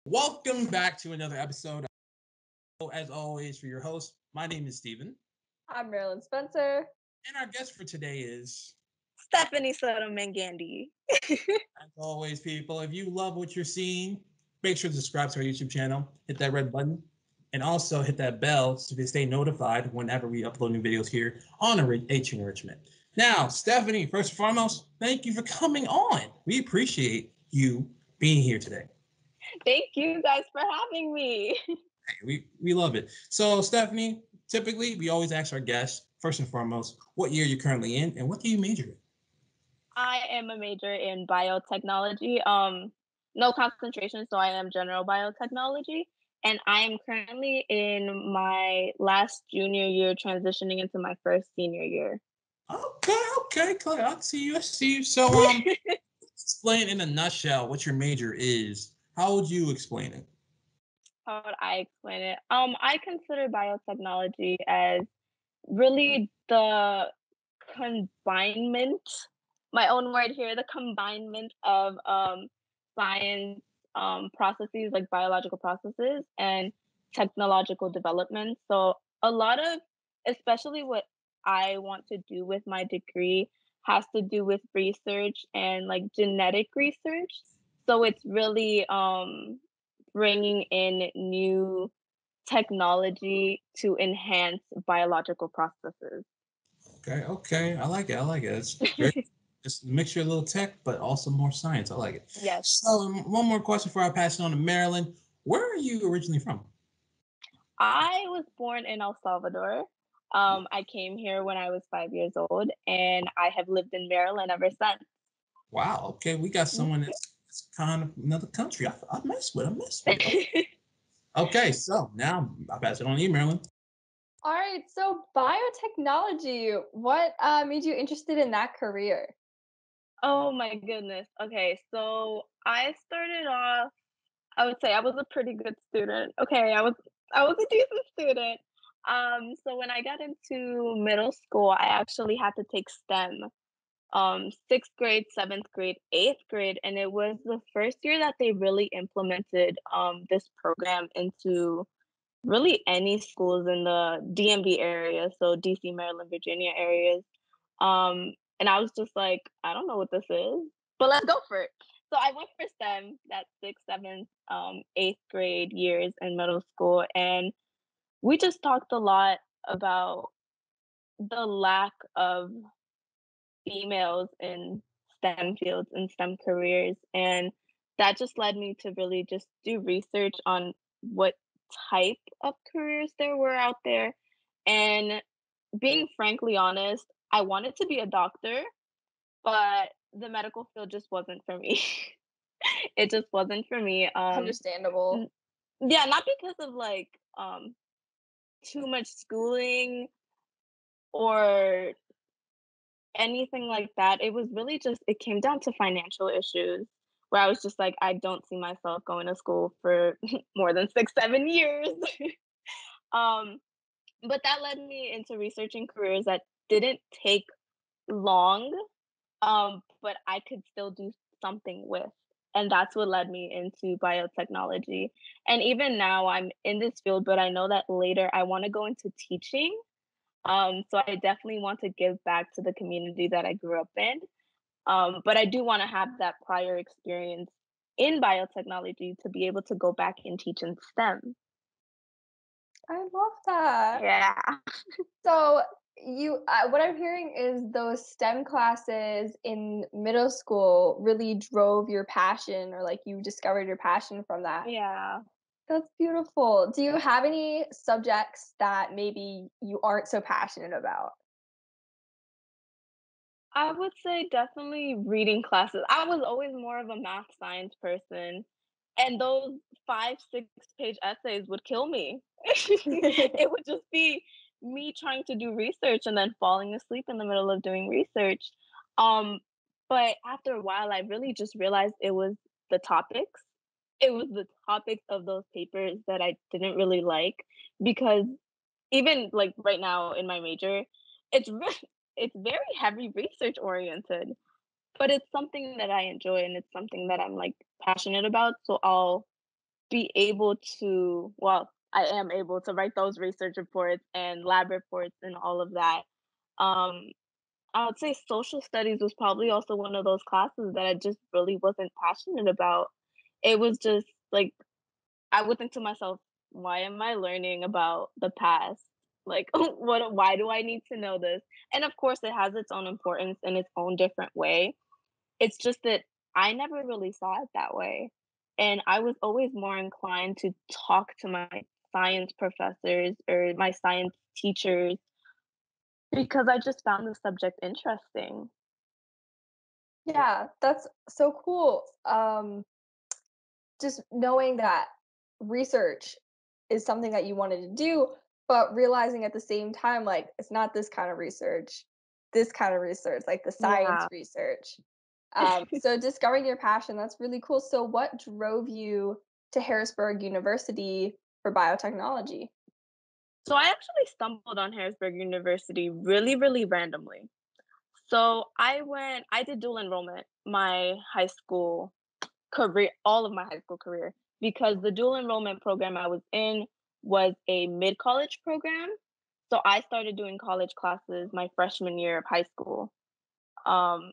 Welcome back to another episode. As always, for your host, my name is Steven. I'm Marilyn Spencer. And our guest for today is, Stephanie Soto Magandi. as always, people, if you love what you're seeing, make sure to subscribe to our YouTube channel, hit that red button, and also hit that bell so you stay notified whenever we upload new videos here on Enrichment. Now, Stephanie, first and foremost, thank you for coming on. We appreciate you being here today. Thank you guys for having me. We love it. So, Stephanie, typically we always ask our guests, first and foremost, what year you're currently in and what do you major in? I am a major in biotechnology. No concentration, so I am general biotechnology. And I am currently in my last junior year, transitioning into my first senior year. Okay, Claire, I see you. So, explain in a nutshell what your major is. How would you explain it? How would I explain it? I consider biotechnology as really the combinement, my own word here, the combinement of science processes like biological processes and technological development. So a lot of, especially what I want to do with my degree, has to do with research and like genetic research. So it's really bringing in new technology to enhance biological processes. Okay. I like it. It's very just a mixture of little tech, but also more science. I like it. Yes. So, one more question before I pass it on to Marilyn. Where are you originally from? I was born in El Salvador. I came here when I was 5 years old, and I have lived in Maryland ever since. Wow. Okay, we got someone that's kind of another country. I mess with. Okay, so now I'll pass it on to you, Marilyn. All right, so biotechnology, what made you interested in that career? Oh my goodness. Okay, so I started off, I would say I was a pretty good student. Okay, I was a decent student. So when I got into middle school, I actually had to take STEM. Sixth grade, seventh grade, eighth grade, and it was the first year that they really implemented this program into really any schools in the DMV area, so DC, Maryland, Virginia areas. And I was just like, I don't know what this is, but let's go for it. So I went for STEM that sixth, seventh, eighth grade years in middle school, and we just talked a lot about the lack of females in STEM fields and STEM careers. And that just led me to really just do research on what type of careers there were out there. And being frankly honest, I wanted to be a doctor, but the medical field just wasn't for me. It just wasn't for me. Understandable. Yeah, not because of like too much schooling or anything like that. It was really just it came down to financial issues where I was just like, I don't see myself going to school for more than 6, 7 years. um, but that led me into researching careers that didn't take long, but I could still do something with. And that's what led me into biotechnology. And even now I'm in this field, but I know that later I want to go into teaching. So I definitely want to give back to the community that I grew up in. But I do want to have that prior experience in biotechnology to be able to go back and teach in STEM. I love that. Yeah. So you, what I'm hearing is those STEM classes in middle school really drove your passion, or like you discovered your passion from that. Yeah. That's beautiful. Do you have any subjects that maybe you aren't so passionate about? I would say definitely reading classes. I was always more of a math science person. And those 5, 6 page essays would kill me. It would just be me trying to do research and then falling asleep in the middle of doing research. Um, but after a while, I really just realized it was the topics. It was the topics of those papers that I didn't really like because even like right now in my major, it's it's very heavy research oriented, but it's something that I enjoy and it's something that I'm like passionate about. So be able to, well, I am able to write those research reports and lab reports and all of that. Um, I would say social studies was probably also one of those classes that I just really wasn't passionate about. It was just like I would think to myself, why am I learning about the past? Like, why do I need to know this? And of course, it has its own importance in its own different way. It's just that I never really saw it that way. And I was always more inclined to talk to my science professors or my science teachers because I just found the subject interesting. Yeah, that's so cool. Just knowing that research is something that you wanted to do, but realizing at the same time, like, it's not this kind of research, like the science Yeah. research. So discovering your passion, that's really cool. So what drove you to Harrisburg University for biotechnology? So I actually stumbled on Harrisburg University really, really randomly. So I did dual enrollment my high school career, all of my high school career, because the dual enrollment program I was in was a mid college program. So I started doing college classes my freshman year of high school. Um,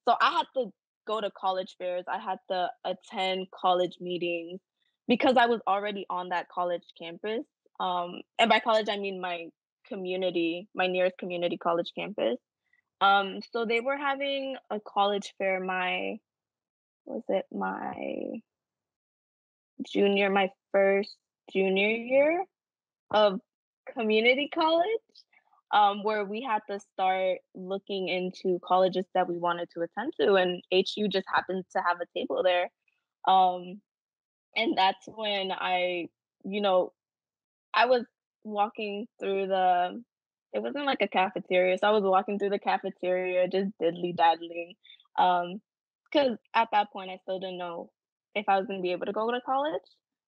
so I had to go to college fairs, I had to attend college meetings because I was already on that college campus. And by college, I mean my nearest community college campus. So they were having a college fair was it my first junior year of community college, where we had to start looking into colleges that we wanted to attend to, and HU just happened to have a table there. Um, and that's when you know, I was walking through it wasn't like a cafeteria, so I was walking through the cafeteria just diddly daddling. Because at that point I still didn't know if I was gonna be able to go to college.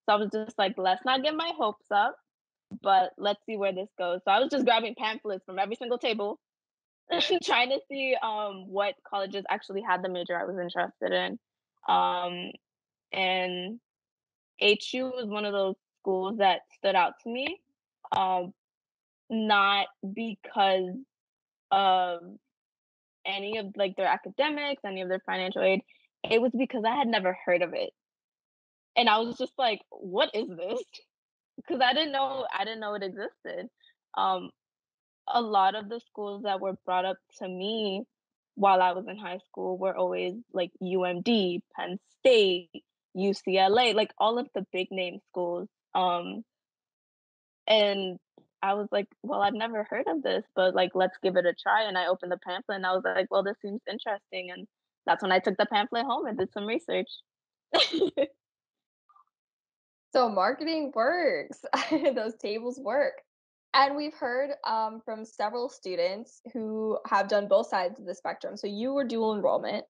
So I was just like, let's not get my hopes up, but let's see where this goes. So I was just grabbing pamphlets from every single table, trying to see what colleges actually had the major I was interested in. Um, and HU was one of those schools that stood out to me. Um, Not because of any of like their academics, any of their financial aid. It was because I had never heard of it. And I was just like, what is this? Because I didn't know it existed. Um, a lot of the schools that were brought up to me while I was in high school were always like UMD, Penn State, UCLA, like all of the big name schools. And I was like, "Well, I've never heard of this, but, like, let's give it a try," and I opened the pamphlet, and I was like, "Well, this seems interesting," and that's when I took the pamphlet home and did some research. So marketing works. Those tables work. And we've heard from several students who have done both sides of the spectrum. So you were dual enrollment.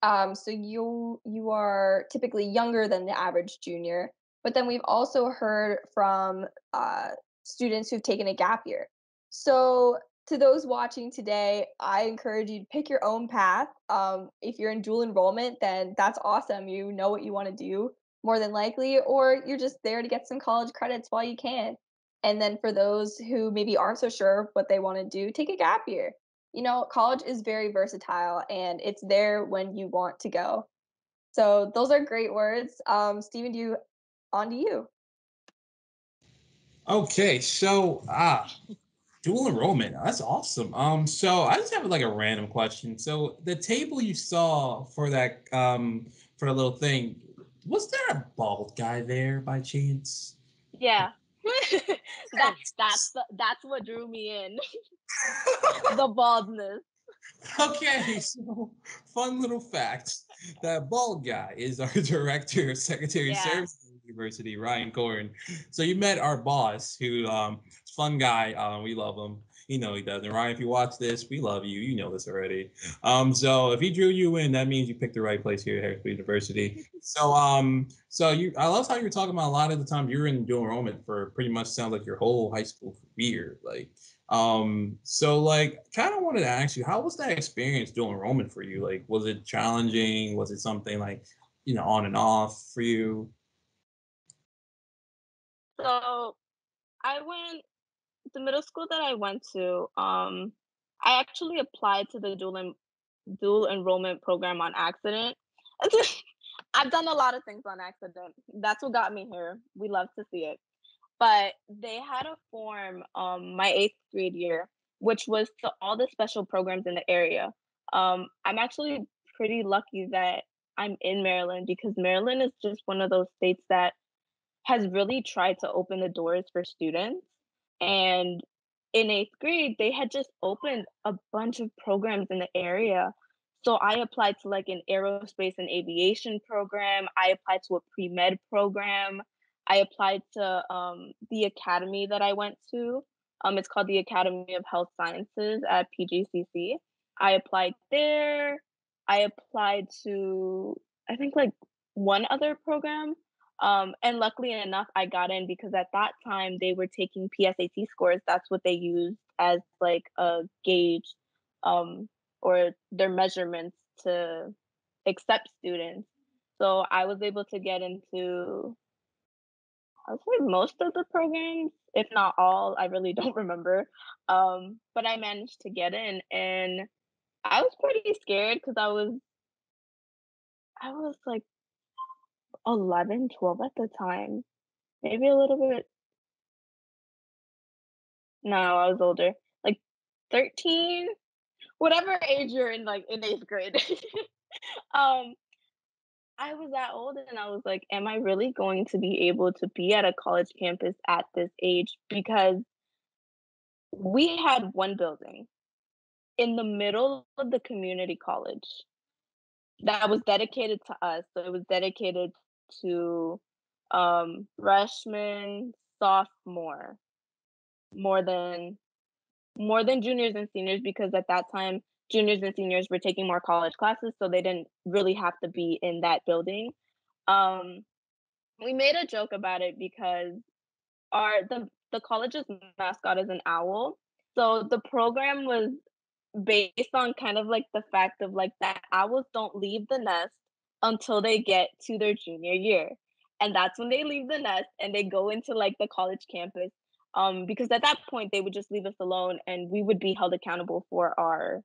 So you are typically younger than the average junior. But then we've also heard from students who've taken a gap year. So to those watching today, I encourage you to pick your own path. If you're in dual enrollment, then that's awesome. You know what you want to do more than likely, or you're just there to get some college credits while you can. And then for those who maybe aren't so sure what they want to do, take a gap year. You know, college is very versatile and it's there when you want to go. So those are great words. Stephen, on to you. Okay, so dual enrollment. That's awesome. So I just have like a random question. So the table you saw for the little thing, was there a bald guy there by chance? Yeah. That's what drew me in, the baldness. Okay, so fun little fact. That bald guy is our director of secretary of Yeah. services at the university, Ryan Corn. So you met our boss, who fun guy. We love him. You know he does. And Ryan, if you watch this, we love you. You know this already. So if he drew you in, that means you picked the right place here at Harrisburg University. So I love how you were talking about a lot of the time you were in dual enrollment for pretty much sounds like your whole high school career. So like kind of wanted to ask you, how was that experience dual enrollment for you? Like, was it challenging? Was it something like, on and off for you? So I went the middle school that I went to, I actually applied to the dual enrollment program on accident. I've done a lot of things on accident. That's what got me here. We love to see it. But they had a form my 8th grade year, which was to all the special programs in the area. I'm actually pretty lucky that I'm in Maryland because Maryland is just one of those states that has really tried to open the doors for students. And in 8th grade, they had just opened a bunch of programs in the area. So I applied to like an aerospace and aviation program. I applied to a pre-med program. I applied to the academy that I went to. It's called the Academy of Health Sciences at PGCC. I applied there. I applied to, I think, like one other program. And luckily enough, I got in because at that time they were taking PSAT scores. That's what they used as like a gauge, um, or their measurements to accept students. So I was able to get into, I would say, most of the programs, if not all. I really don't remember. But I managed to get in, and I was pretty scared because I was like 11, 12 at the time, maybe a little bit. No, I was older, like 13, whatever age you're in, like in 8th grade. Um, I was that old and I was like, am I really going to be able to be at a college campus at this age? Because we had one building in the middle of the community college that was dedicated to us. So it was dedicated to freshmen, sophomore, more than juniors and seniors, because at that time juniors and seniors were taking more college classes, so they didn't really have to be in that building. um we made a joke about it because the college's mascot is an owl, so the program was based on kind of like the fact of like that owls don't leave the nest until they get to their junior year, and that's when they leave the nest and they go into like the college campus, because at that point they would just leave us alone and we would be held accountable for our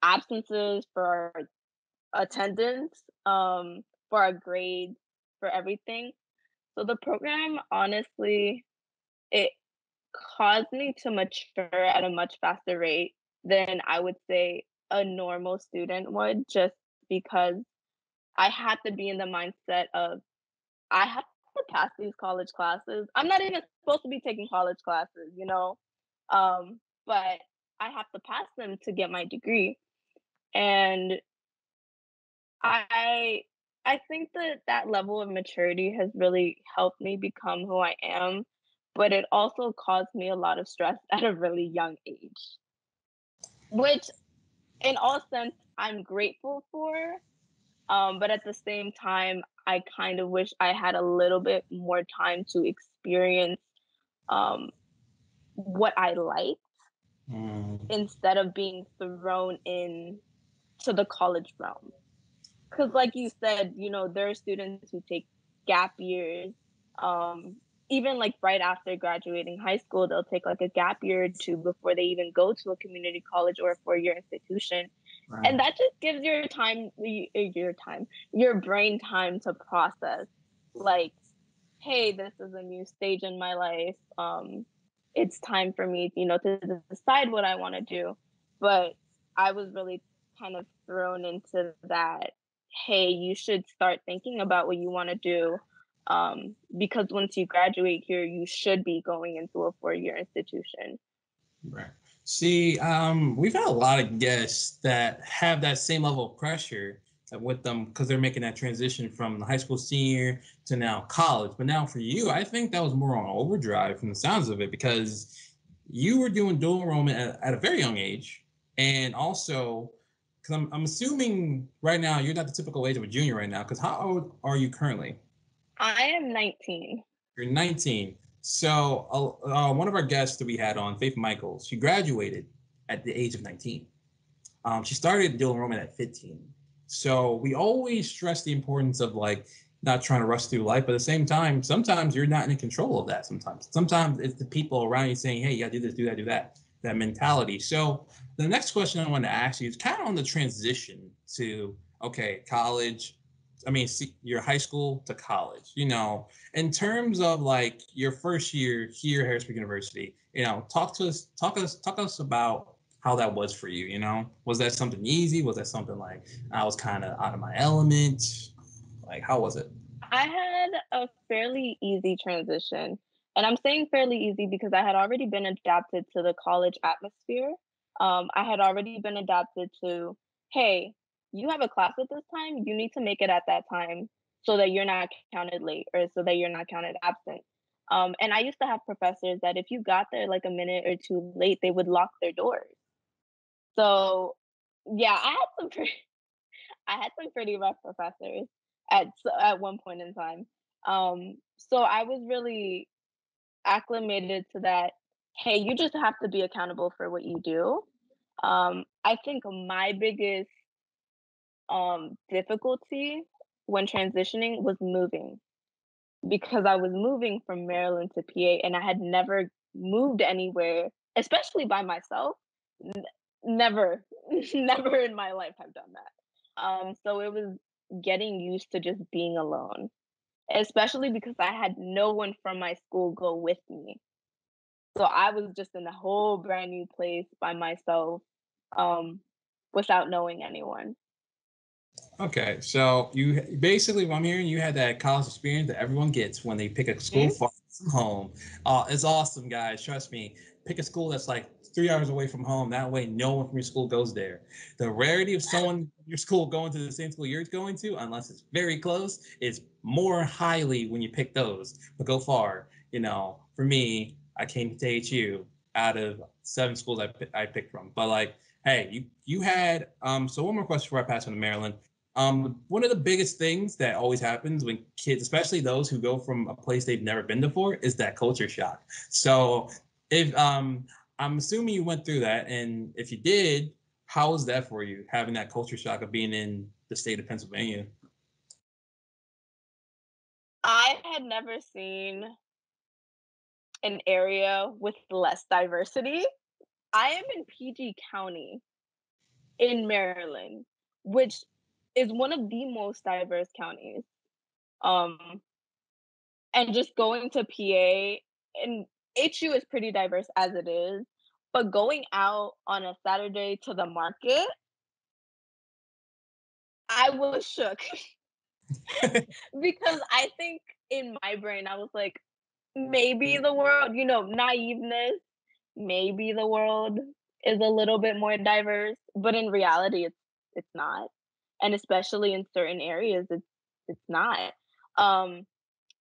absences, for our attendance, for our grades, for everything. So the program, honestly, it caused me to mature at a much faster rate than I would say a normal student would, just because I had to be in the mindset of I have to pass these college classes. I'm not even supposed to be taking college classes, but I have to pass them to get my degree. And I I think that that level of maturity has really helped me become who I am, but it also caused me a lot of stress at a really young age, which in all sense I'm grateful for. But at the same time, I kind of wish I had a little bit more time to experience um, what I like Mm. instead of being thrown in to the college realm. Because like you said, there are students who take gap years. um Even like right after graduating high school, they'll take like a gap year or two before they even go to a community college or a 4-year institution. Right. And that just gives your brain time to process, like, hey, this is a new stage in my life. It's time for me, to decide what I want to do. But I was really kind of thrown into that, hey, you should start thinking about what you want to do. Because once you graduate here, you should be going into a 4-year institution. Right. See, we've had a lot of guests that have that same level of pressure with them because they're making that transition from the high school senior to now college. But now for you, I think that was more on overdrive from the sounds of it because you were doing dual enrollment at a very young age. And also, because I'm assuming right now you're not the typical age of a junior right now, because how old are you currently? I am 19. You're 19. So one of our guests that we had on, Faith Michaels, she graduated at the age of 19. She started dual enrollment at 15. So we always stress the importance of like not trying to rush through life, but at the same time, sometimes you're not in control of that. Sometimes it's the people around you saying, "Hey, you got to do this, do that, do that." That mentality. So the next question I want to ask you is kind of on the transition to okay, college. I mean, your high school to college. In terms of like your first year here at Harrisburg University. Talk to us about how that was for you. Was that something easy? Was that something like I was kind of out of my element? Like, how was it? I had a fairly easy transition. And I'm saying fairly easy because I had already been adapted to the college atmosphere. I had already been adapted to, hey, you have a class at this time, you need to make it at that time so that you're not counted late or so that you're not counted absent. And I used to have professors that if you got there like a minute or two late, they would lock their doors. So yeah, I had some pretty rough professors at one point in time. So I was really acclimated to that. Hey, you just have to be accountable for what you do. I think my biggest difficulty when transitioning was moving because I was moving from Maryland to PA and I had never moved anywhere, especially by myself. N- Never, never in my life have done that. So it was getting used to just being alone, especially because I had no one from my school go with me. So I was just in a whole brand new place by myself, um, without knowing anyone. Okay, so you basically, what I'm hearing, you had that college experience that everyone gets when they pick a school Mhm. far from home. It's awesome, guys. Trust me. Pick a school that's like 3 hours away from home. That way, no one from your school goes there. The rarity of someone from your school going to the same school you're going to, unless it's very close, is more highly when you pick those. But go far. For me, I came to HU out of 7 schools I picked from. But like, hey, you had so one more question before I pass on to Marilyn. One of the biggest things that always happens when kids, especially those who go from a place they've never been before, is that culture shock. So, if I'm assuming you went through that, and if you did, how was that for you, having that culture shock of being in the state of Pennsylvania? I had never seen an area with less diversity. I am in PG County in Maryland, which is one of the most diverse counties. Um, and just going to PA and HU is pretty diverse as it is, but going out on a Saturday to the market, I was shook because I think in my brain I was like, maybe the world, naiveness, maybe the world is a little bit more diverse, but in reality it's not. And especially in certain areas it's not. Um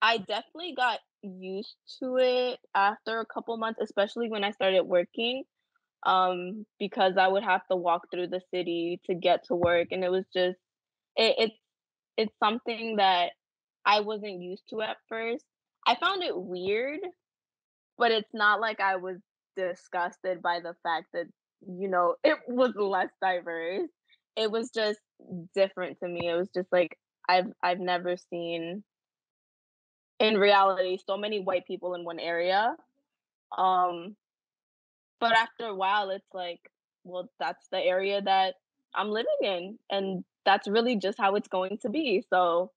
I definitely got used to it after a couple months, especially when I started working, because I would have to walk through the city to get to work, and it was just it, it's it's something that I wasn't used to at first. I found it weird, but it's not like I was disgusted by the fact that it was less diverse. It was just different to me. It was just like I've never seen in reality so many white people in one area. Um, but after a while, it's like, well, that's the area that I'm living in, and that's really just how it's going to be. So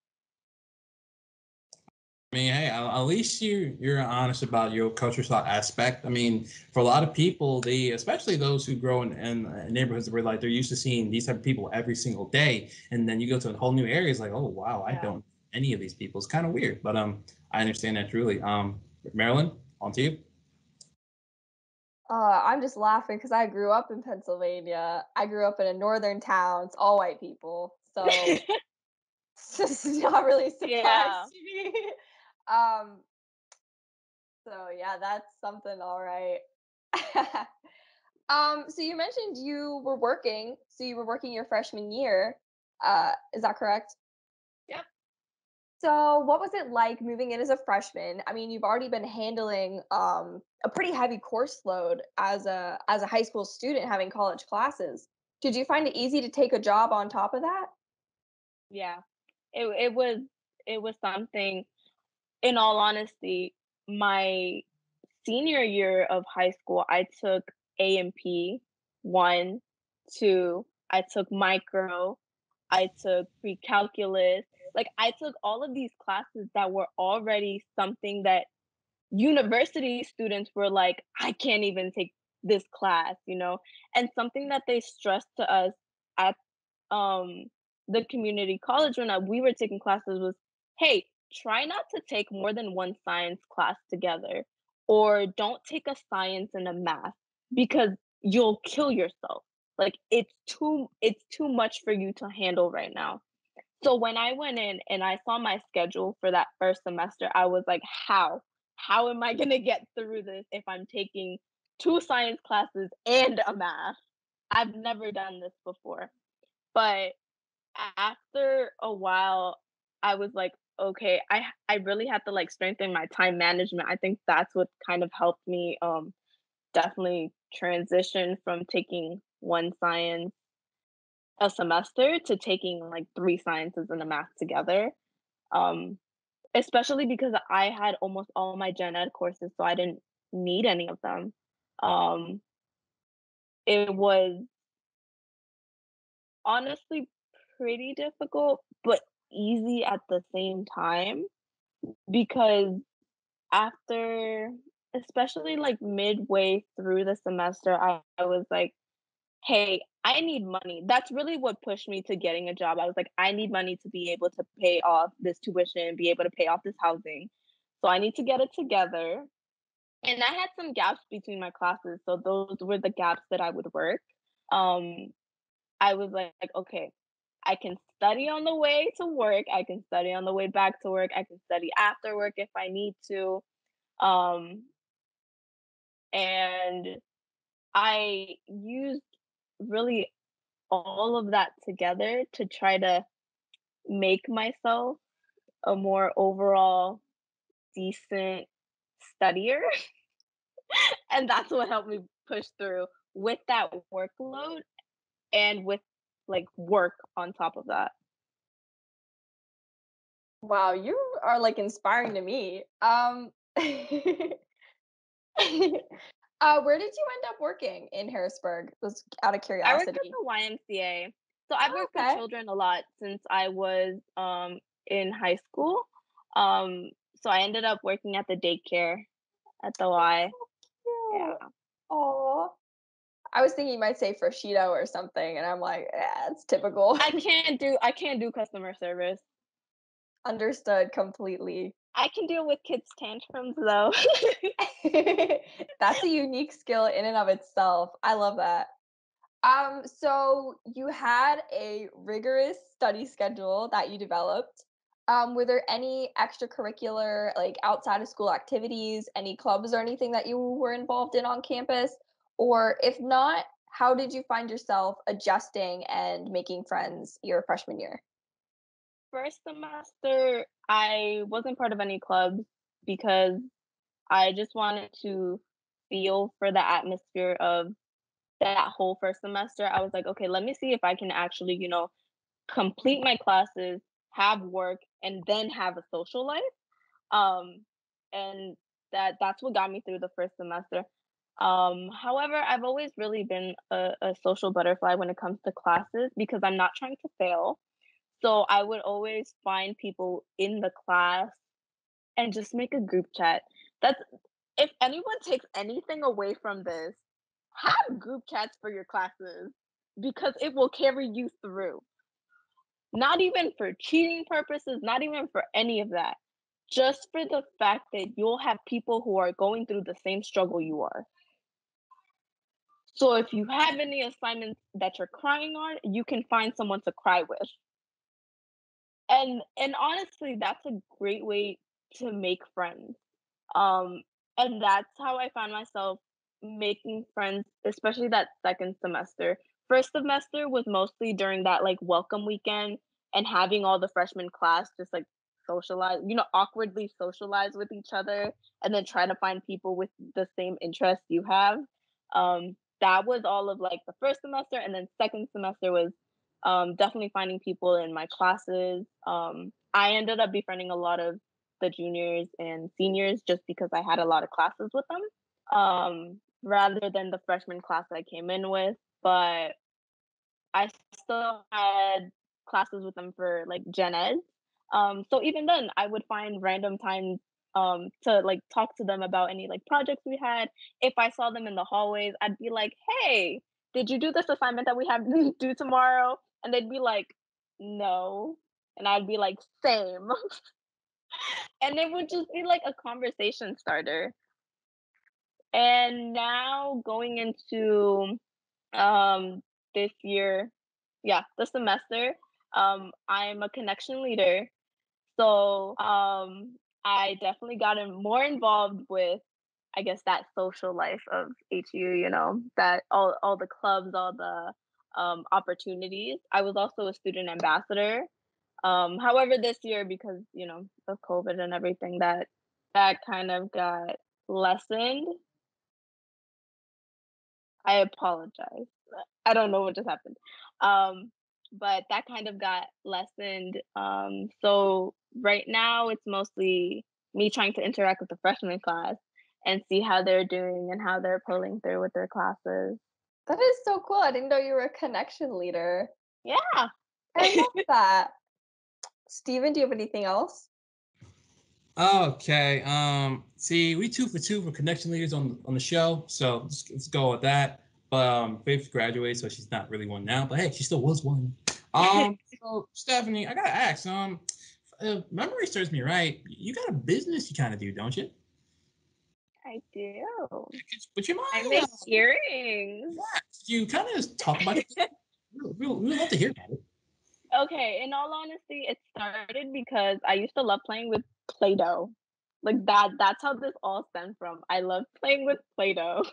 I mean, hey, at least you're honest about your culture shock aspect. I mean, for a lot of people, especially those who grow in neighborhoods where like they're used to seeing these type of people every single day, and then you go to a whole new area, it's like, oh wow, I yeah. don't know any of these people. It's kind of weird, but I understand that truly. Marilyn, on to you. I'm just laughing because I grew up in Pennsylvania. I grew up in a northern town. It's all white people, so it's just not really a surprise Yeah. to me. Um, so yeah, that's something all right. So you mentioned you were working. So you were working your freshman year. Is that correct? Yep. So what was it like moving in as a freshman? I mean, you've already been handling a pretty heavy course load as a high school student having college classes. Did you find it easy to take a job on top of that? Yeah. It was it was something, in all honesty, my senior year of high school, I took A&P 1, 2, I took micro, I took pre-calculus. Like, I took all of these classes that were already something that university students were like, "I can't even take this class," you know? And something that they stressed to us at um the community college when we were taking classes was, hey, try not to take more than one science class together, or don't take a science and a math, because you'll kill yourself. Like, it's too much for you to handle right now. So when I went in and I saw my schedule for that first semester, I was like, how am I going to get through this if I'm taking two science classes and a math? I've never done this before. But after a while, I was like, okay, I really have to like strengthen my time management. I think that's what kind of helped me definitely transition from taking one science a semester to taking like three sciences and a math together. Um, Especially because I had almost all my gen ed courses, so I didn't need any of them. Um, it was honestly pretty difficult, but easy at the same time, because after, especially like midway through the semester, I was like, hey, I need money. That's really what pushed me to getting a job. I was like, I need money to be able to pay off this tuition, be able to pay off this housing. So I need to get it together. And I had some gaps between my classes. So those were the gaps that I would work. Um, I was like, okay, I can study on the way to work. I can study on the way back to work. I can study after work if I need to. Um, and I used really all of that together to try to make myself a more overall decent studier. And that's what helped me push through with that workload and with like work on top of that. Wow, you are like inspiring to me. Where did you end up working in Harrisburg? Was out of I worked at curiosity. the YMCA. So I've Oh, worked with okay. children a lot since I was in high school. Um so I ended up working at the daycare at the Y. Yeah. Oh, I was thinking you might say Freshito or something, and I'm like, yeah, it's typical. I can't do customer service. Understood completely. I can deal with kids' tantrums though. That's a unique skill in and of itself. I love that. So you had a rigorous study schedule that you developed. Were there any extracurricular, like outside of school activities, any clubs or anything that you were involved in on campus? Or if not, how did you find yourself adjusting and making friends your freshman year? First semester, I wasn't part of any clubs because I just wanted to feel for the atmosphere of that whole first semester. I was like, okay, let me see if I can actually, complete my classes, have work, and then have a social life. Um, and that's what got me through the first semester. However, I've always really been a social butterfly when it comes to classes because I'm not trying to fail. So I would always find people in the class and just make a group chat. That's If anyone takes anything away from this, have group chats for your classes because it will carry you through. Not even for cheating purposes, not even for any of that. Just for the fact that you'll have people who are going through the same struggle you are. So if you have any assignments that you're crying on, you can find someone to cry with. And honestly, that's a great way to make friends. Um, and that's how I found myself making friends, especially that second semester. First semester was mostly during that like welcome weekend and having all the freshman class just like socialize, awkwardly socialize with each other and then try to find people with the same interests you have. That was all of like the first semester, and then second semester was definitely finding people in my classes. I ended up befriending a lot of the juniors and seniors just because I had a lot of classes with them, rather than the freshman class I came in with. But I still had classes with them for like Gen Ed. So even then, I would find random times to like talk to them about any like projects we had. If I saw them in the hallways, I'd be like, "Hey, did you do this assignment that we have to do tomorrow?" And they'd be like, "No," and I'd be like, "Same," and it would just be like a conversation starter. And now going into um this year, yeah, the semester, I'm a connection leader. So I definitely got more involved with, I guess, that social life of HU, that all the clubs, all the opportunities. I was also a student ambassador. However, this year, because of COVID and everything, that kind of got lessened. I apologize. I don't know what just happened. But that kind of got lessened. So right now it's mostly me trying to interact with the freshman class and see how they're doing and how they're pulling through with their classes. That is so cool. I didn't know you were a connection leader. Yeah. I love that. Steven, do you have anything else? Okay. See, we 2 for 2 for connection leaders on the show, so let's go with that. But Faith graduated, so she's not really one now. But hey, she still was one. So Stephanie, I gotta ask. Memory serves me right. You got a business you kind of do, don't you? I do. Would you I mind? make earrings. Yeah, you kind of talk about it. We would love to hear about it. Okay, in all honesty, it started because I used to love playing with Play-Doh. Like that's how this all stemmed from. I love playing with Play-Doh.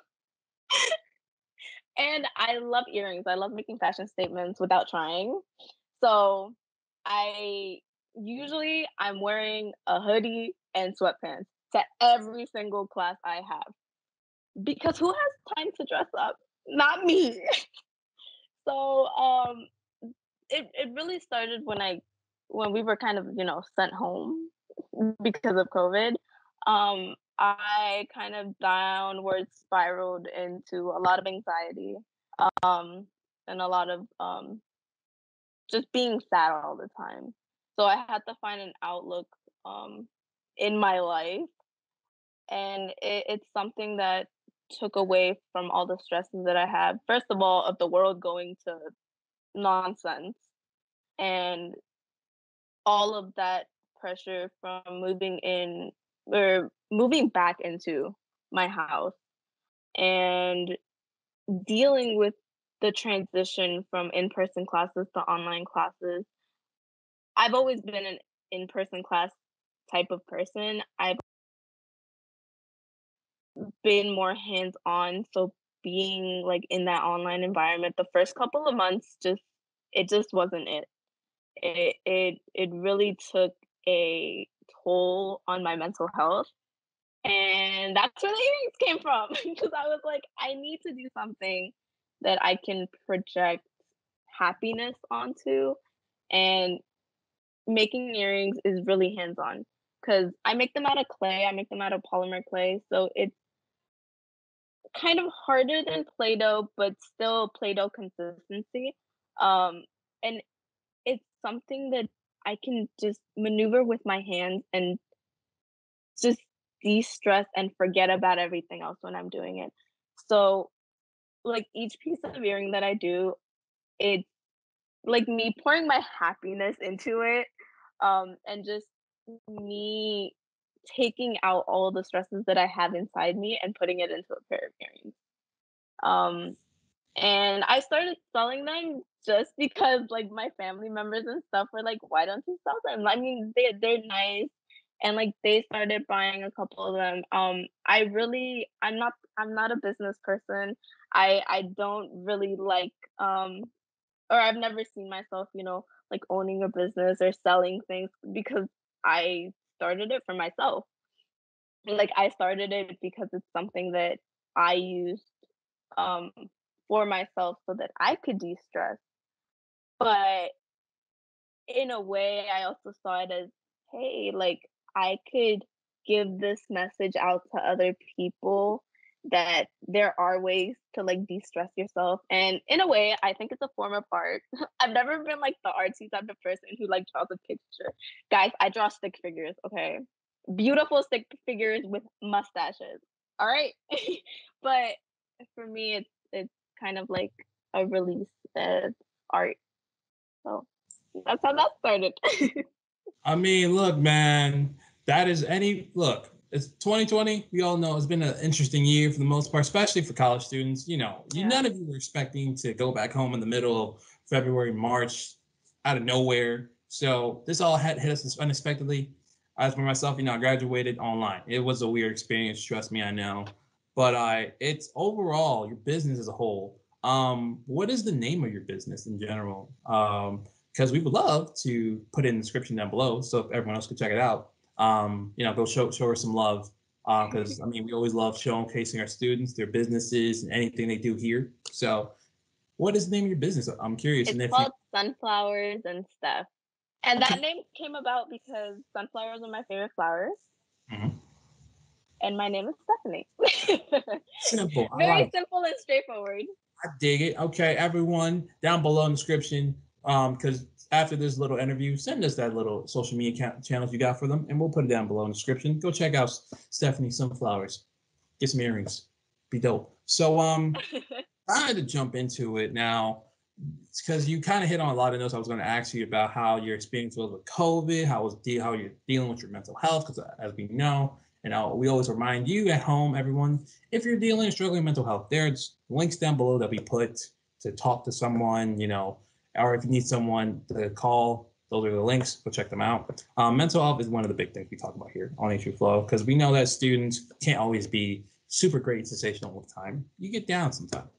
And I love earrings. I love making fashion statements without trying. So I I'm wearing a hoodie and sweatpants to every single class I have. Because who has time to dress up? Not me. So it really started when we were kind of, sent home because of COVID. I kind of downward spiraled into a lot of anxiety, um, and a lot of just being sad all the time. So I had to find an outlook um, in my life, and it's something that took away from all the stresses that I have. First of all, of the world going to nonsense, and all of that pressure from moving in or moving back into my house and dealing with the transition from in-person classes to online classes. I've always been an in-person class type of person. I've been more hands-on, so being like in that online environment the first couple of months just wasn't it. It really took a toll on my mental health. And that's where the earrings came from because I was like, I need to do something that I can project happiness onto. And making earrings is really hands on because I make them out of clay, I make them out of polymer clay. So it's kind of harder than Play Doh, but still Play Doh consistency. And it's something that I can just maneuver with my hands and just de-stress and forget about everything else when I'm doing it. So, like each piece of earring that I do, it's like me pouring my happiness into it, and just me taking out all the stresses that I have inside me and putting it into a pair of earrings. Um, and I started selling them just because like my family members and stuff were like, "Why don't you sell them?" I mean, they're nice, and like they started buying a couple of them. I'm not a business person. I don't really like or I've never seen myself, like owning a business or selling things because I started it for myself. Like I started it because it's something that I used um for myself so that I could de-stress. But in a way, I also saw it as, hey, like I could give this message out to other people that there are ways to like de-stress yourself. And in a way, I think it's a form of art. I've never been like the artsy type of person who like draws a picture. Guys, I draw stick figures, okay? Beautiful stick figures with mustaches. All right. But for me it's kind of like a release as art. So that's how that started. I mean, look, man, that is any look. It's 2020. We all know it's been an interesting year for the most part, especially for college students. Yeah. None of you were expecting to go back home in the middle of February, March, out of nowhere. So this all had hit us unexpectedly. As for myself, I graduated online. It was a weird experience. Trust me, I know. But it's overall your business as a whole. What is the name of your business in general? Because we would love to put it in the description down below so if everyone else could check it out. Go show her some love. Because we always love showcasing our students, their businesses, and anything they do here. So, what is the name of your business? I'm curious. It's And if called Sunflowers and Stuff. And Okay. that name came about because sunflowers are my favorite flowers. Mhm. And my name is Stephanie. Simple, I Very like. simple and straightforward. I dig it. Okay, everyone down below in the description, because after this little interview, send us that little social media channels you got for them, and we'll put it down below in the description. Go check out Stephanie Sunflowers. Get some earrings. Be dope. So I had to jump into it now because you kind of hit on a lot of notes. I was going to ask you about how your experience was with COVID, how you're dealing with your mental health, because as we know, we always remind you at home, everyone, if you're dealing with struggling with mental health, there's links down below that we put to talk to someone, or if you need someone to call, those are the links. Go check them out. Mental health is one of the big things we talk about here on HU Flow because we know that students can't always be super great and sensational all the time. You get down sometimes.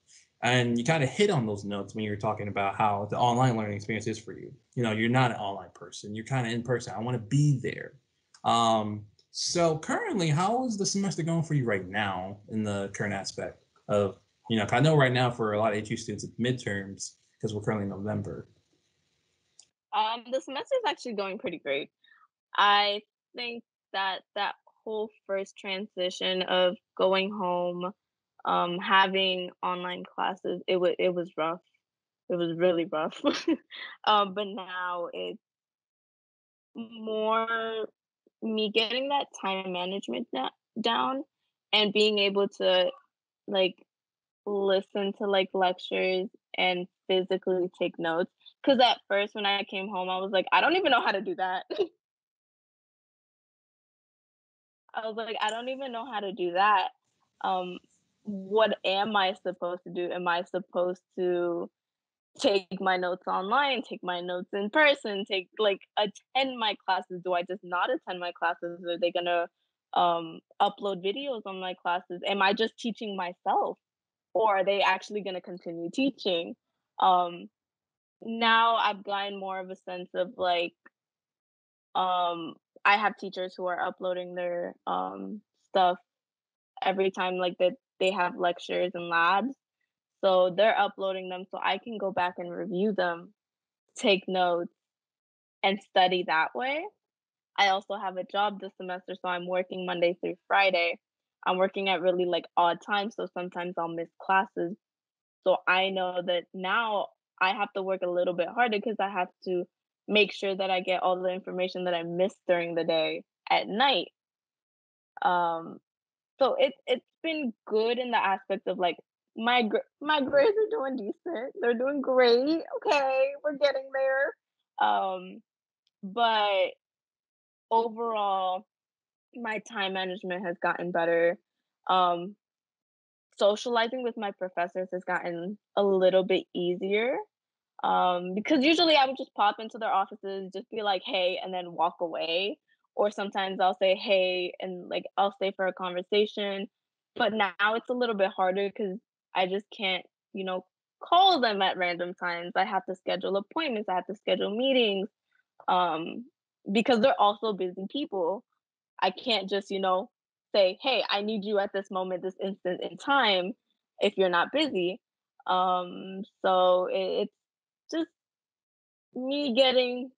And you kind of hit on those notes when you're talking about how the online learning experience is for you. You're not an online person. You're kind of in person. I want to be there. So currently, how is the semester going for you right now in the current aspect of, 'cause I know right now for a lot of HU students, it's midterms because we're currently in November. The semester is actually going pretty great. I think that whole first transition of going home, having online classes, it was rough. It was really rough. But now it's more me getting that time management down and being able to like listen to like lectures and physically take notes. Because at first, when I came home, I was like, I don't even know how to do that. I was like, I don't even know how to do that. Um, what am I supposed to do? Am I supposed to take my notes online, take my notes in person, attend my classes? Do I just not attend my classes? Are they gonna upload videos on my classes? Am I just teaching myself? Or are they actually gonna continue teaching? Um, Now I've gotten more of a sense of um I have teachers who are uploading their stuff every time like that they have lectures and labs. So they're uploading them so I can go back and review them, take notes, and study that way. I also have a job this semester, so I'm working Monday through Friday. I'm working at really like odd times, so sometimes I'll miss classes. So I know that now I have to work a little bit harder because I have to make sure that I get all the information that I missed during the day at night. Um, so it's been good in the aspect of like my grades are doing decent. They're doing great. Okay, we're getting there. But overall, my time management has gotten better. Um, Socializing with my professors has gotten a little bit easier. Because usually I would just pop into their offices, just be like, "Hey," and then walk away. Or sometimes I'll say, "Hey," and like I'll stay for a conversation. But now it's a little bit harder because I just can't, you know, call them at random times. I have to schedule appointments. I have to schedule meetings. Um, because they're also busy people. I can't just, say, "Hey, I need you at this moment, this instant in time," if you're not busy. So it's just me getting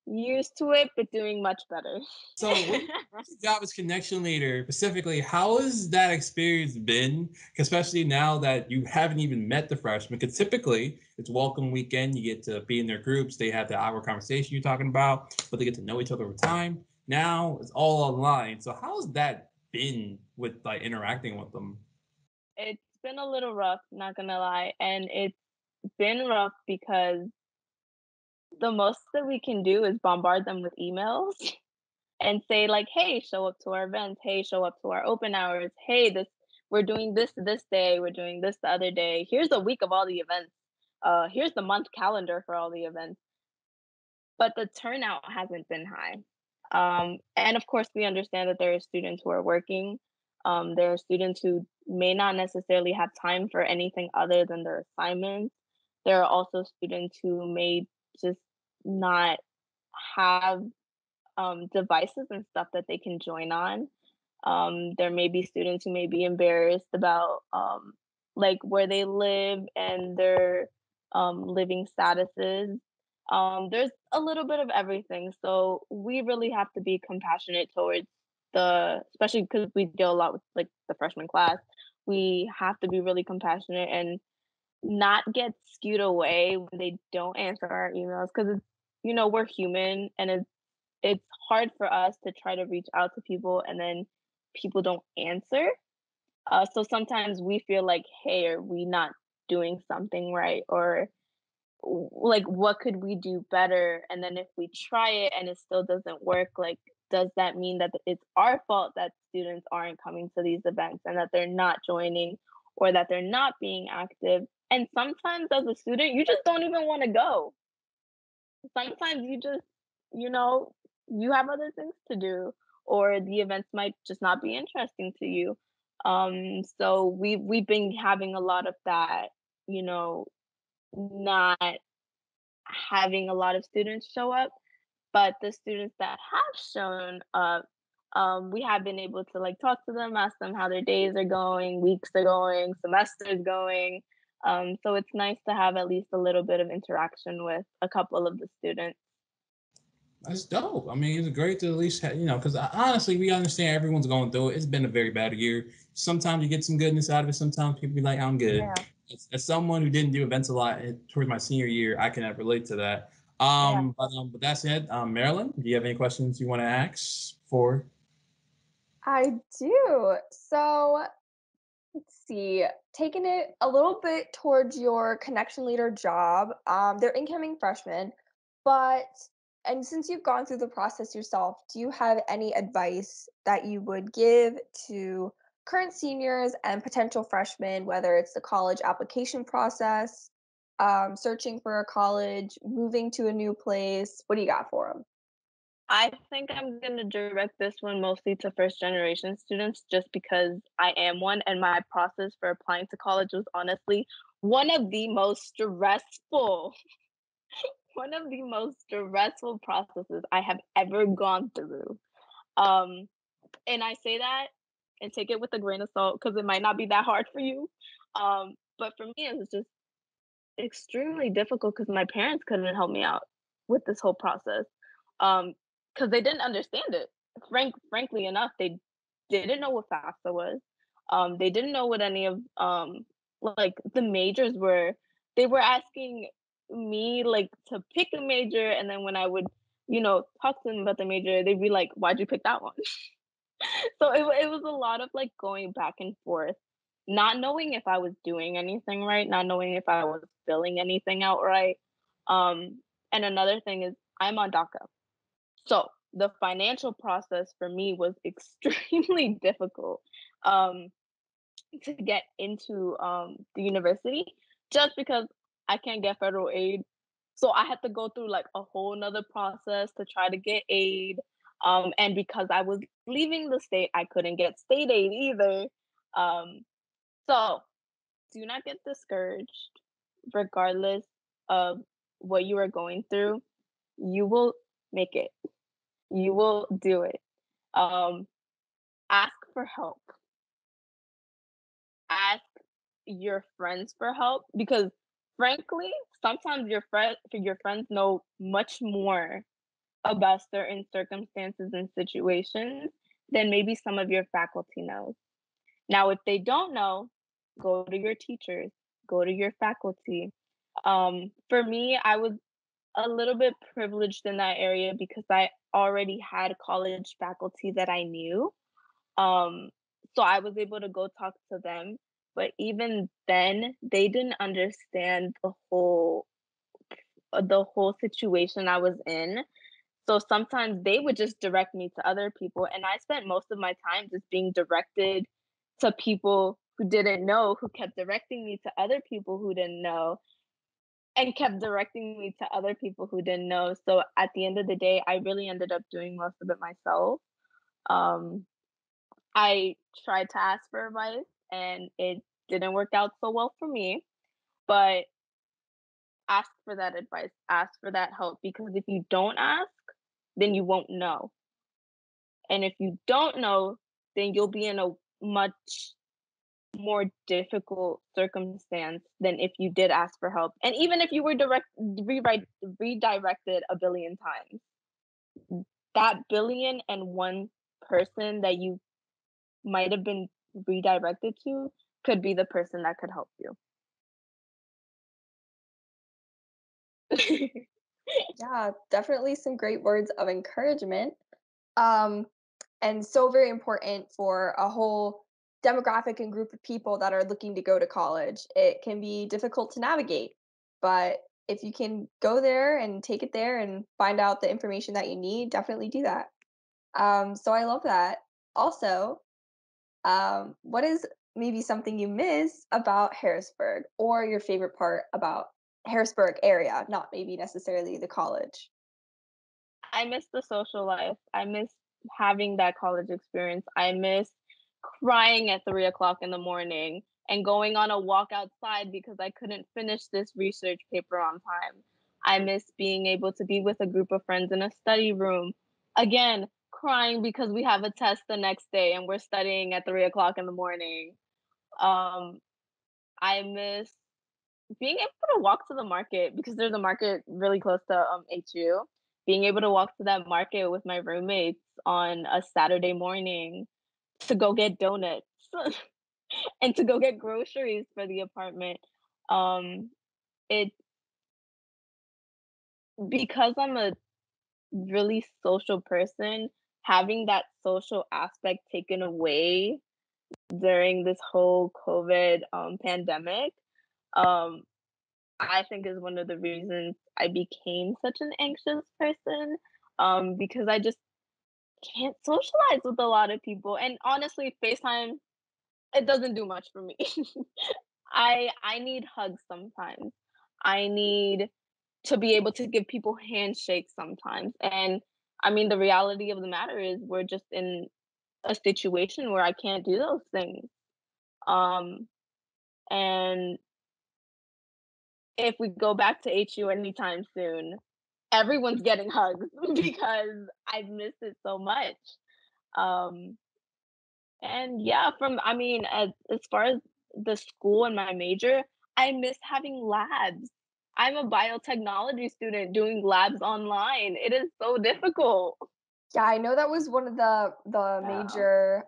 used to it, but doing much better. So, what your job as connection leader specifically? How has that experience been? Especially now that you haven't even met the freshmen, because typically it's welcome weekend. You get to be in their groups. They have the hour conversation you're talking about, but they get to know each other over time. Now it's all online. So, how's that been with like interacting with them? It's been a little rough, not gonna lie, and it's been rough because the most that we can do is bombard them with emails and say like, "Hey, show up to our events. Hey, show up to our open hours. Hey, this we're doing this day. We're doing this the other day. Here's a week of all the events. Here's the month calendar for all the events." But the turnout hasn't been high. And of course, we understand that there are students who are working. There are students who may not necessarily have time for anything other than their assignments. There are also students who may just not have devices and stuff that they can join on. There may be students who may be embarrassed about like where they live and their living statuses. There's a little bit of everything, so we really have to be compassionate towards especially because we deal a lot with like the freshman class. We have to be really compassionate and not get skewed away when they don't answer our emails because it's we're human and it's hard for us to try to reach out to people and then people don't answer. So sometimes we feel like, hey, are we not doing something right? Or like, what could we do better? And then if we try it and it still doesn't work, like, does that mean that it's our fault that students aren't coming to these events and that they're not joining or that they're not being active? And sometimes as a student, you just don't even want to go. Sometimes you just, you know, you have other things to do, or the events might just not be interesting to you. So we've been having a lot of that, you know, not having a lot of students show up, but the students that have shown up, we have been able to like talk to them, ask them how their days are going, weeks are going, semesters going. So it's nice to have at least a little bit of interaction with a couple of the students. That's dope. I mean, it's great to at least have, because honestly, we understand everyone's going through it. It's been a very bad year. Sometimes you get some goodness out of it. Sometimes people be like, I'm good. Yeah. As someone who didn't do events a lot towards my senior year, I can relate to that. Yeah. But that said, Marilyn, do you have any questions you want to ask for? I do. So let's see. Taking it a little bit towards your connection leader job, they're incoming freshmen, but and since you've gone through the process yourself, do you have any advice that you would give to current seniors and potential freshmen, whether it's the college application process, searching for a college, moving to a new place? What do you got for them? I think I'm going to direct this one mostly to first generation students just because I am one and my process for applying to college was honestly one of the most stressful one of the most stressful processes I have ever gone through. Um and I say that and take it with a grain of salt because it might not be that hard for you. But for me it was just extremely difficult because my parents couldn't help me out with this whole process, because they didn't understand it. Frankly enough, they didn't know what FAFSA was. They didn't know what any of, like, the majors were. They were asking me, like, to pick a major, and then when I would, talk to them about the major, they'd be like, "Why'd you pick that one?" So it was a lot of like going back and forth, not knowing if I was doing anything right, not knowing if I was filling anything out right. And another thing is I'm on DACA. So the financial process for me was extremely difficult um, to get into the university just because I can't get federal aid. So I had to go through like a whole nother process to try to get aid. And because I was leaving the state, I couldn't get state aid either. Um, so do not get discouraged, regardless of what you are going through. You will make it. You will do it. Um, ask for help. Ask your friends for help because frankly, sometimes your friends know much more about certain circumstances and situations than maybe some of your faculty knows. Now, if they don't know, go to your teachers, go to your faculty. For me, I was a little bit privileged in that area because I already had college faculty that I knew. Um, so I was able to go talk to them. But even then, they didn't understand the whole situation I was in. So sometimes they would just direct me to other people, and I spent most of my time just being directed to people who didn't know, who kept directing me to other people who didn't know, and kept directing me to other people who didn't know. So at the end of the day, I really ended up doing most of it myself. Um, I tried to ask for advice, and it didn't work out so well for me, but ask for that advice, ask for that help, because if you don't ask, then you won't know. And if you don't know, then you'll be in a much more difficult circumstance than if you did ask for help. And even if you were redirected a billion times, that billion and one person that you might have been redirected to could be the person that could help you. Yeah, definitely some great words of encouragement. Um, and so very important for a whole demographic and group of people that are looking to go to college. It can be difficult to navigate, but if you can go there and take it there and find out the information that you need, definitely do that. So I love that. Also, what is maybe something you miss about Harrisburg or your favorite part about Harrisburg area, not maybe necessarily the college? I miss the social life. I miss having that college experience. I miss crying at 3 o'clock in the morning and going on a walk outside because I couldn't finish this research paper on time. I miss being able to be with a group of friends in a study room. Again, crying because we have a test the next day and we're studying at 3 o'clock in the morning. Um, I miss being able to walk to the market because there's a market really close to HU. Being able to walk to that market with my roommates on a Saturday morning to go get donuts and to go get groceries for the apartment. Um, it Because I'm a really social person, having that social aspect taken away during this whole COVID pandemic, um, I think is one of the reasons I became such an anxious person, because I just can't socialize with a lot of people, and honestly, FaceTime, it doesn't do much for me. I need hugs sometimes. I need to be able to give people handshakes sometimes, and, I mean, the reality of the matter is we're just in a situation where I can't do those things, um, and if we go back to HU anytime soon, everyone's getting hugs because I've missed it so much. Um, and yeah, as far as the school and my major, I miss having labs. I'm a biotechnology student doing labs online. It is so difficult. Yeah, I know that was one of the Yeah. major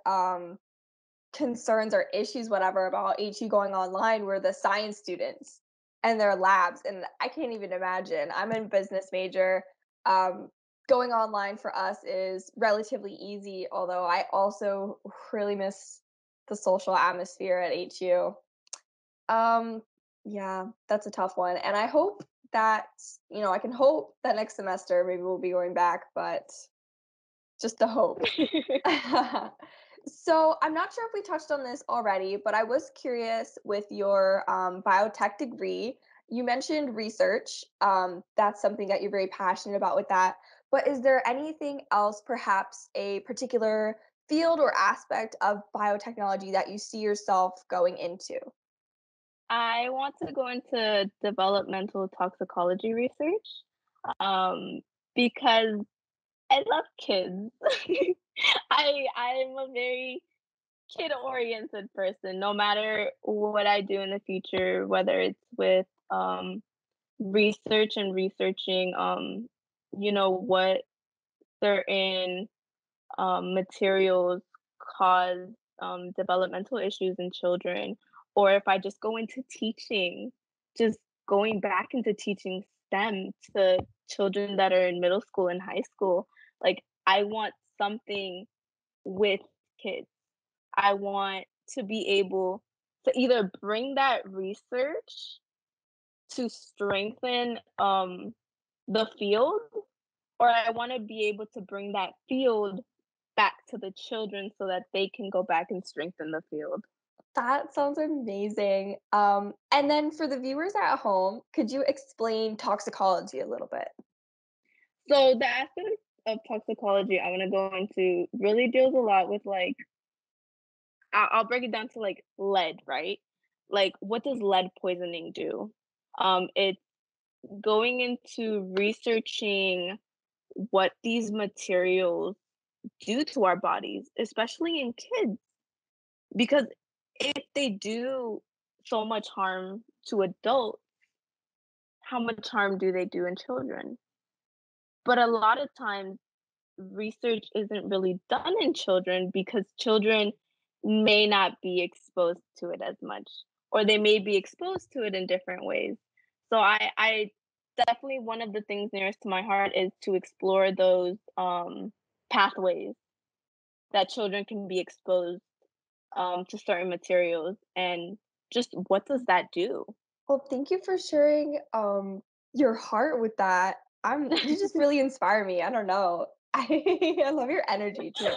concerns or issues, whatever, about HE going online were the science students and their labs. And I can't even imagine. I'm a business major. Um, Going online for us is relatively easy, although I also really miss the social atmosphere at HU. Um, yeah, that's a tough one. And I hope that, I can hope that next semester maybe we'll be going back, but just the hope. So I'm not sure if we touched on this already, but I was curious with your biotech degree. You mentioned research. That's something that you're very passionate about with that. But is there anything else, perhaps a particular field or aspect of biotechnology that you see yourself going into? I want to go into developmental toxicology research, um, because I love kids. I'm a very kid-oriented person, no matter what I do in the future, whether it's with research and researching, what certain materials cause developmental issues in children, or if I just go into teaching, just going back into teaching STEM to children that are in middle school and high school. Like, I want something with kids. I want to be able to either bring that research to strengthen the field, or I want to be able to bring that field back to the children so that they can go back and strengthen the field. That sounds amazing. And then for the viewers at home, could you explain toxicology a little bit? So the aspect of toxicology I want to go into really deals a lot with, like, I'll break it down to like lead, right? Like, what does lead poisoning do? It's going into researching what these materials do to our bodies, especially in kids. Because if they do so much harm to adults, how much harm do they do in children? But a lot of times, research isn't really done in children because children may not be exposed to it as much, or they may be exposed to it in different ways. So I definitely, one of the things nearest to my heart is to explore those pathways that children can be exposed to certain materials, and just what does that do? Well, thank you for sharing your heart with that. You just really inspire me. I don't know. I love your energy too.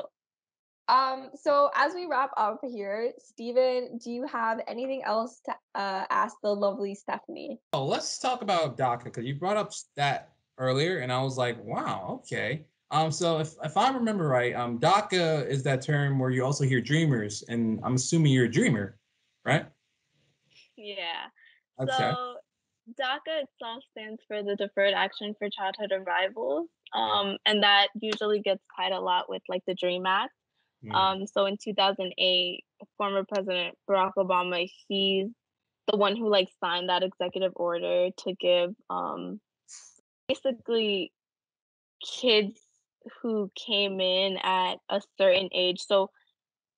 So as we wrap up here, Stephen, do you have anything else to ask the lovely Stephanie? Oh, let's talk about DACA because you brought up that earlier, and I was like, wow, okay. So if I remember right, DACA is that term where you also hear dreamers, and I'm assuming you're a dreamer, right? Yeah. Okay. So DACA itself stands for the Deferred Action for Childhood Arrivals, and that usually gets tied a lot with like the Dream Act. Mm. So in 2008, former President Barack Obama, he's the one who like signed that executive order to give basically kids who came in at a certain age. So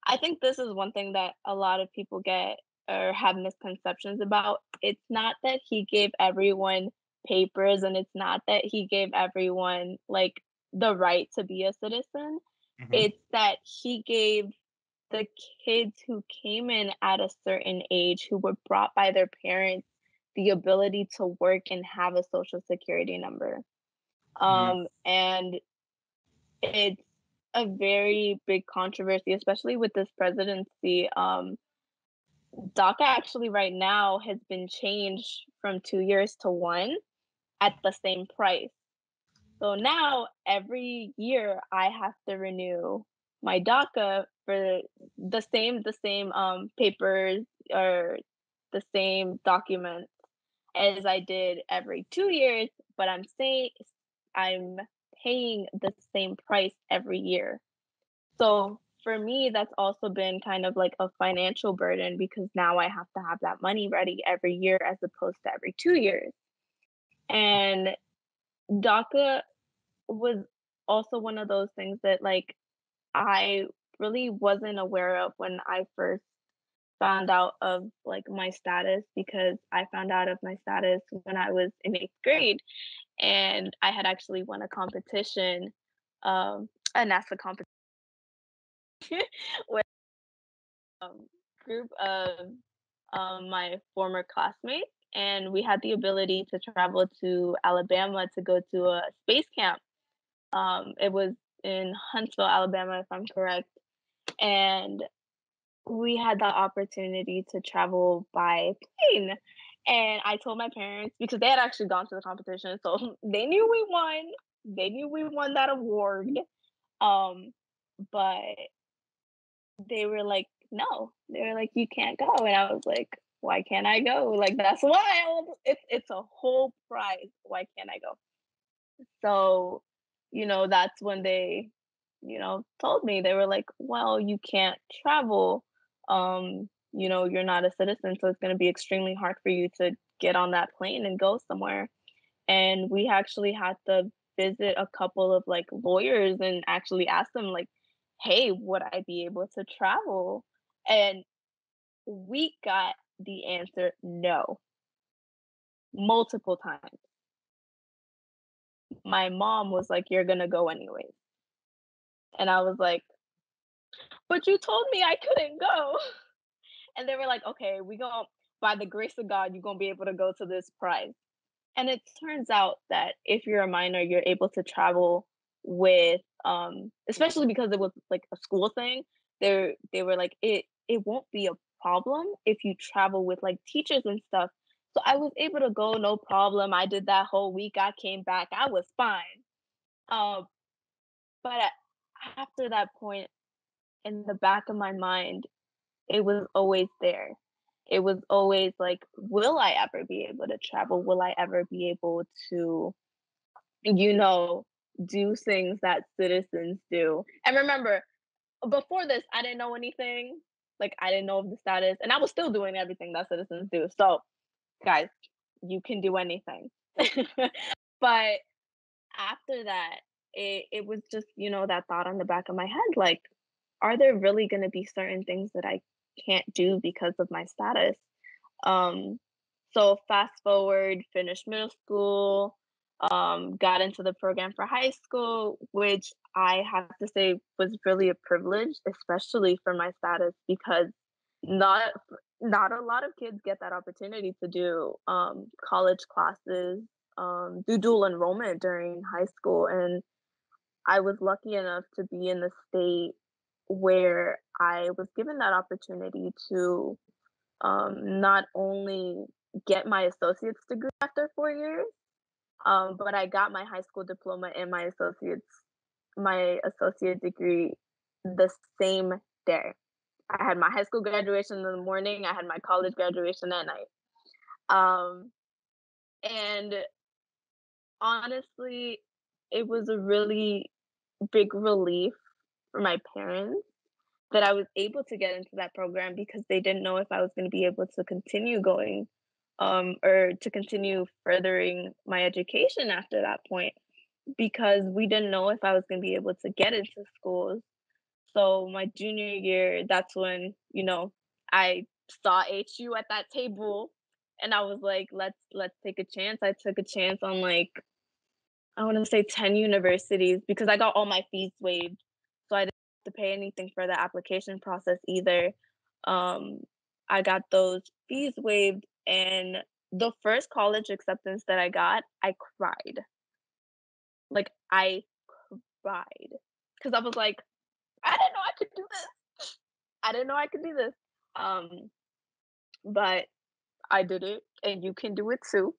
I think this is one thing that a lot of people get or have misconceptions about. It's not that he gave everyone papers, and it's not that he gave everyone like the right to be a citizen. Mhm. It's that he gave the kids who came in at a certain age, who were brought by their parents, the ability to work and have a social security number. Mm. And it's a very big controversy, especially with this presidency. DACA actually right now has been changed from 2 years to one at the same price. So now every year I have to renew my DACA for the same papers or the same documents as I did every 2 years, but I'm paying the same price every year. So for me, that's also been kind of like a financial burden because now I have to have that money ready every year as opposed to every 2 years. And DACA was also one of those things that like I really wasn't aware of when I first found out of like my status, because I found out of my status when I was in 8th grade, and I had actually won a competition, a NASA competition with group of my former classmates, and we had the ability to travel to Alabama to go to a space camp. It was in Huntsville, Alabama, if I'm correct, and we had the opportunity to travel by plane. And I told my parents, because they had actually gone to the competition, so they knew we won. They knew we won that award. Um, but they were like, "No." They were like, "You can't go." And I was like, "Why can't I go? Like, that's wild. It's a whole prize. Why can't I go?" So, that's when they, told me. They were like, "Well, you can't travel. You're not a citizen, so it's going to be extremely hard for you to get on that plane and go somewhere. And we actually had to visit a couple of like lawyers and actually ask them like, "Hey, would I be able to travel?" And we got the answer no multiple times. My mom was like, "You're gonna go anyways." And I was like, "But you told me I couldn't go." And they were like, "Okay, we going by the grace of God, you're gonna be able to go to this prize." And it turns out that if you're a minor, you're able to travel with, especially because it was like a school thing. They were like, it won't be a problem if you travel with like teachers and stuff. So I was able to go, no problem. I did that whole week. I came back. I was fine. Um, but after that point, in the back of my mind, it was always there. It was always like, will I ever be able to travel? Will I ever be able to, you know, do things that citizens do? And remember, before this, I didn't know anything. Like, I didn't know of the status, and I was still doing everything that citizens do. So, guys, you can do anything. But after that, it was just, that thought on the back of my head, like, are there really gonna be certain things that I can't do because of my status? Um, so fast forward, finished middle school, got into the program for high school, which I have to say was really a privilege, especially for my status, because not not a lot of kids get that opportunity to do college classes, do dual enrollment during high school, and I was lucky enough to be in the state where I was given that opportunity to not only get my associate's degree after 4 years, but I got my high school diploma and my associate degree the same day. I had my high school graduation in the morning. I had my college graduation at night. Um, and honestly, it was a really big relief for my parents that I was able to get into that program because they didn't know if I was going to be able to continue going, or to continue furthering my education after that point, because we didn't know if I was going to be able to get into schools. So my junior year, that's when, I saw HU at that table and I was like, let's take a chance. I took a chance on like, I want to say 10 universities because I got all my fees waived. So I didn't have to pay anything for the application process either. Um, I got those fees waived, and the first college acceptance that I got, I cried. Like, I cried because I was like, I didn't know I could do this. I didn't know I could do this. Um, but I did it, and you can do it too.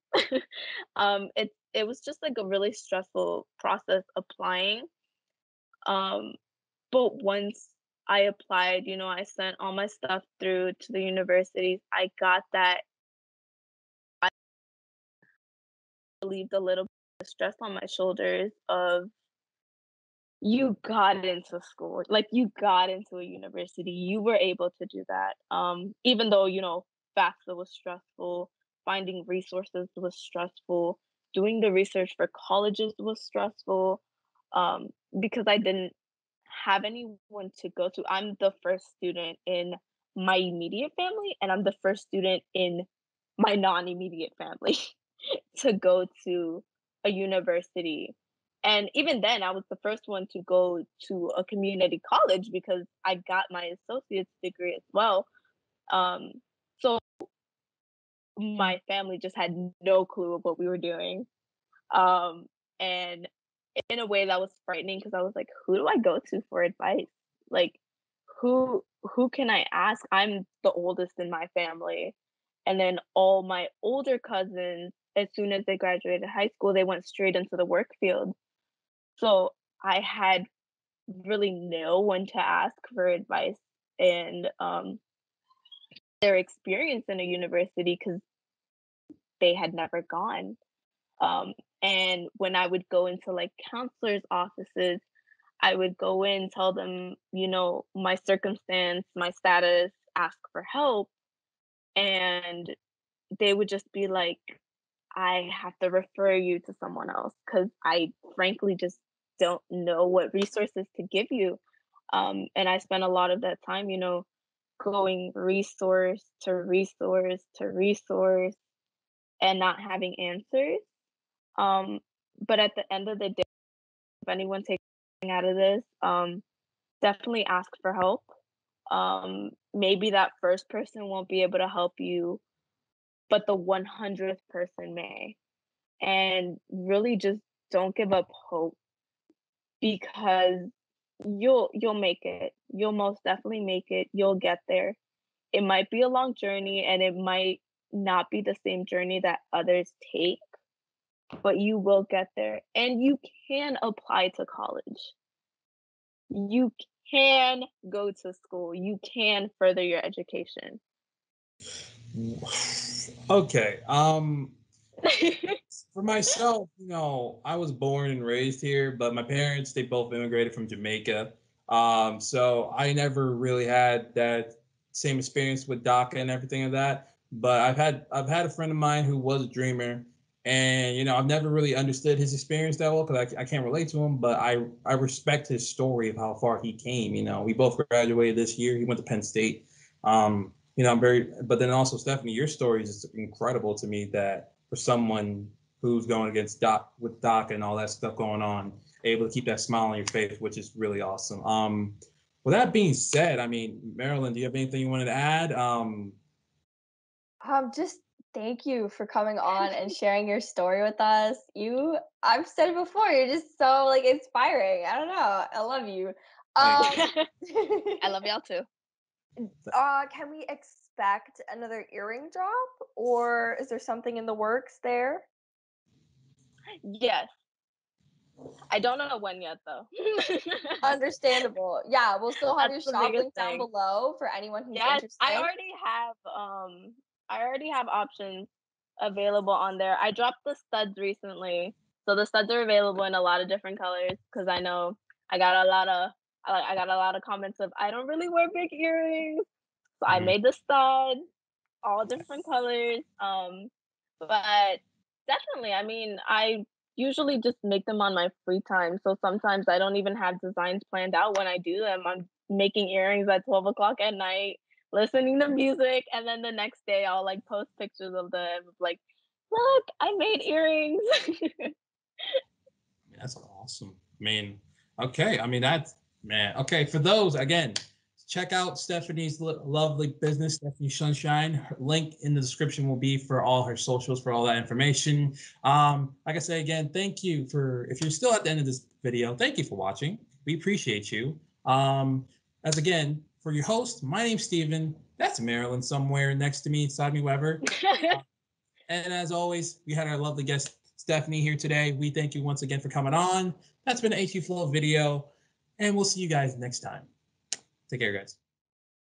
It was just like a really stressful process applying. Um, but once I applied, I sent all my stuff through to the universities. I got that. I relieved a little bit of stress on my shoulders of you got into school, like you got into a university, you were able to do that. Even though, FAFSA was stressful, finding resources was stressful, doing the research for colleges was stressful, um, because I didn't have anyone to go to. I'm the first student in my immediate family, and I'm the first student in my non-immediate family to go to a university. And even then, I was the first one to go to a community college because I got my associate's degree as well. Um, so my family just had no clue of what we were doing. Um, and in a way that was frightening because I was like, who do I go to for advice? Like, who can I ask? I'm the oldest in my family. And then all my older cousins, as soon as they graduated high school, they went straight into the work field. So I had really no one to ask for advice and their experience in a university because they had never gone. Um, and when I would go into like counselors' offices, I would go in, tell them, my circumstance, my status, ask for help. And they would just be like, I have to refer you to someone else because I frankly just don't know what resources to give you. And I spent a lot of that time, going resource to resource to resource and not having answers. Um, but at the end of the day, if anyone takes anything out of this, definitely ask for help. Maybe that first person won't be able to help you, but the 100th person may. And really just don't give up hope because you'll make it. You'll most definitely make it. You'll get there. It might be a long journey and it might not be the same journey that others take, but you will get there. And you can apply to college. You can go to school. You can further your education. Okay. For myself, I was born and raised here, but my parents, they both immigrated from Jamaica. So I never really had that same experience with DACA and everything of that. But I've had a friend of mine who was a dreamer, and I've never really understood his experience that well because I can't relate to him. But I respect his story of how far he came. We both graduated this year. He went to Penn State. I'm very, but then also Stephanie, your story is incredible to me that for someone who's going against DACA and all that stuff going on, able to keep that smile on your face, which is really awesome. With that being said, Marilyn, do you have anything you wanted to add? Just thank you for coming on and sharing your story with us. I've said it before, you're just so like inspiring. I don't know. I love you. I love y'all too. Can we expect another earring drop, or is there something in the works there? Yes. I don't know when yet though. Understandable. Yeah, we'll still have That's your the shop biggest link down thing. below for anyone who's Yes, interested. I already have options available on there. I dropped the studs recently. So the studs are available in a lot of different colors because I know I got a lot of comments of I don't really wear big earrings. So I made the studs all different colors. But definitely, I usually just make them on my free time. So sometimes I don't even have designs planned out when I do them. I'm making earrings at 12 o'clock at night, listening to music, and then the next day I'll like post pictures of them, like, look, I made earrings. That's awesome. Okay. That's, man. Okay. For those, again, check out Stephanie's lovely business, Stephanie Sunshine. Her link in the description will be for all her socials, for all that information. Like I say again, thank you if you're still at the end of this video, thank you for watching. We appreciate you. As again, for your host, my name's Steven. That's Marilyn somewhere next to me, inside me, wherever. And as always, we had our lovely guest, Stephanie, here today. We thank you once again for coming on. That's been an HU Flow video, and we'll see you guys next time. Take care, guys.